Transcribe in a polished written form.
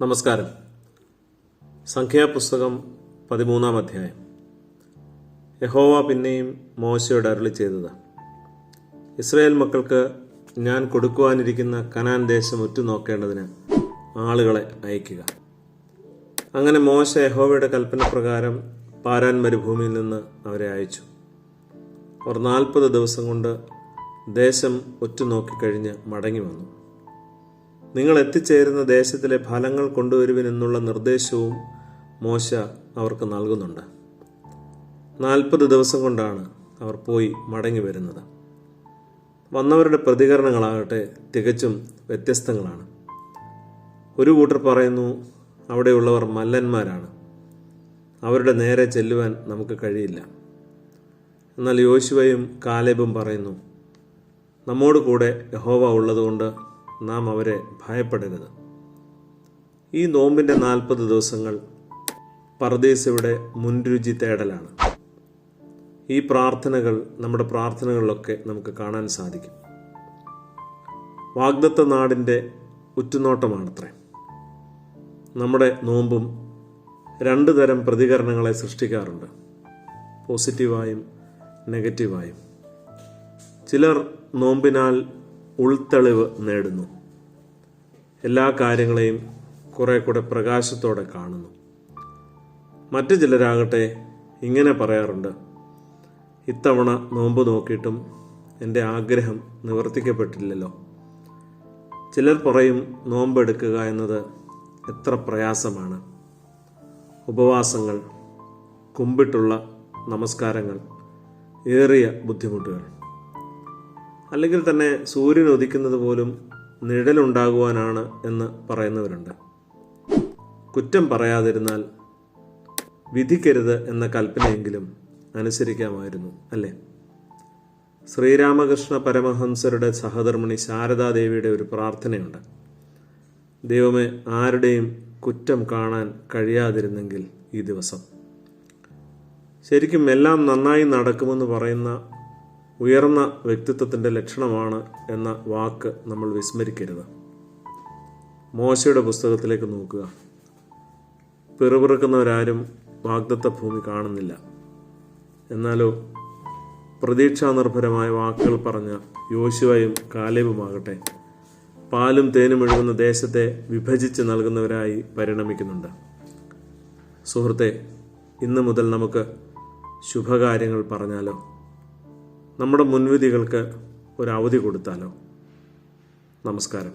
നമസ്കാരം. സംഖ്യാപുസ്തകം 13-ാം അധ്യായം. യഹോവ പിന്നെയും മോശയോട് അരുളി ചെയ്തത്: ഇസ്രായേൽ മക്കൾക്ക് ഞാൻ കൊടുക്കുവാനിരിക്കുന്ന കനാൻ ദേശം ഉറ്റുനോക്കേണ്ടതിന് ആളുകളെ അയക്കുക. അങ്ങനെ മോശ യഹോവയുടെ കൽപ്പന പ്രകാരം പാരാൻ മരുഭൂമിയിൽ നിന്ന് അവരെ അയച്ചു. അവർ 40 ദിവസം കൊണ്ട് ദേശം ഉറ്റുനോക്കിക്കഴിഞ്ഞ് മടങ്ങി വന്നു. നിങ്ങൾ എത്തിച്ചേരുന്ന ദേശത്തിലെ ഫലങ്ങൾ കൊണ്ടുവരുവിനെന്നുള്ള നിർദ്ദേശവും മോശ അവർക്ക് നൽകുന്നുണ്ട്. 40 ദിവസം കൊണ്ടാണ് അവർ പോയി മടങ്ങി വരുന്നത്. വന്നവരുടെ പ്രതികരണങ്ങളാകട്ടെ തികച്ചും വ്യത്യസ്തങ്ങളാണ്. ഒരു കൂട്ടർ പറയുന്നു, അവിടെയുള്ളവർ മല്ലന്മാരാണ്, അവരുടെ നേരെ ചെല്ലുവാൻ നമുക്ക് കഴിയില്ല. എന്നാൽ യോശുവയും കാലേബും പറയുന്നു, നമ്മോട് കൂടെ യഹോവ ഉള്ളതുകൊണ്ട് നാം അവരെ ഭയപ്പെടരുത്. ഈ നോമ്പിൻ്റെ 40 ദിവസങ്ങൾ പർദീസയുടെ മുൻരുചി തേടലാണ്. ഈ പ്രാർത്ഥനകൾ നമ്മുടെ പ്രാർത്ഥനകളിലൊക്കെ നമുക്ക് കാണാൻ സാധിക്കും. വാഗ്ദത്ത നാടിൻ്റെ ഉറ്റുനോട്ടമാണത്രേ. നമ്മുടെ നോമ്പും 2 തരം പ്രതികരണങ്ങളെ സൃഷ്ടിക്കാറുണ്ട്, പോസിറ്റീവായും നെഗറ്റീവായും. ചിലർ നോമ്പിനാൽ ഉൾത്തെളിവ് നേടുന്നു, എല്ലാ കാര്യങ്ങളെയും കുറെ കൂടെ പ്രകാശത്തോടെ കാണുന്നു. മറ്റു ചിലരാകട്ടെ ഇങ്ങനെ പറയാറുണ്ട്: ഇത്തവണ നോമ്പ് നോക്കിയിട്ടും എൻ്റെ ആഗ്രഹം നിവർത്തിക്കപ്പെട്ടില്ലല്ലോ. ചിലർ പറയും, നോമ്പെടുക്കുക എന്നത് എത്ര പ്രയാസമാണ്. ഉപവാസങ്ങൾ, കുമ്പിട്ടുള്ള നമസ്കാരങ്ങൾ, ഏറിയ ബുദ്ധിമുട്ടുകൾ. അല്ലെങ്കിൽ തന്നെ സൂര്യൻ ഉദിക്കുന്നത് പോലും നിഴലുണ്ടാകുവാനാണ് എന്ന് പറയുന്നവരുണ്ട്. കുറ്റം പറയാതിരുന്നാൽ വിധിക്കരുത് എന്ന കൽപ്പനയെങ്കിലും അനുസരിക്കാമായിരുന്നു, അല്ലേ? ശ്രീരാമകൃഷ്ണ പരമഹംസരുടെ സഹധർമ്മിണി ശാരദാദേവിയുടെ ഒരു പ്രാർത്ഥനയുണ്ട്: ദൈവമേ, ആരുടെയും കുറ്റം കാണാൻ കഴിയാതിരുന്നെങ്കിൽ ഈ ദിവസം. ശരിക്കും എല്ലാം നന്നായി നടക്കുമെന്ന് പറയുന്ന ഉയർന്ന വ്യക്തിത്വത്തിൻ്റെ ലക്ഷണമാണ് എന്ന വാക്ക് നമ്മൾ വിസ്മരിക്കരുത്. മോശയുടെ പുസ്തകത്തിലേക്ക് നോക്കുക. പിറുപിറുക്കുന്നവരാരും വാഗ്ദത്ത ഭൂമി കാണുന്നില്ല. എന്നാലോ പ്രതീക്ഷാനിർഭരമായ വാക്കുകൾ പറഞ്ഞ യോശുവയും കാലേബുമാകട്ടെ പാലും തേനും ഒഴുകുന്ന ദേശത്തെ വിഭജിച്ച് നൽകുന്നവരായി പരിണമിക്കുന്നുണ്ട്. സുഹൃത്തെ, ഇന്ന് മുതൽ നമുക്ക് ശുഭകാര്യങ്ങൾ പറഞ്ഞാലോ? നമ്മുടെ മുൻവിധികൾക്ക് ഒരു അവധി കൊടുത്താലോ? നമസ്കാരം.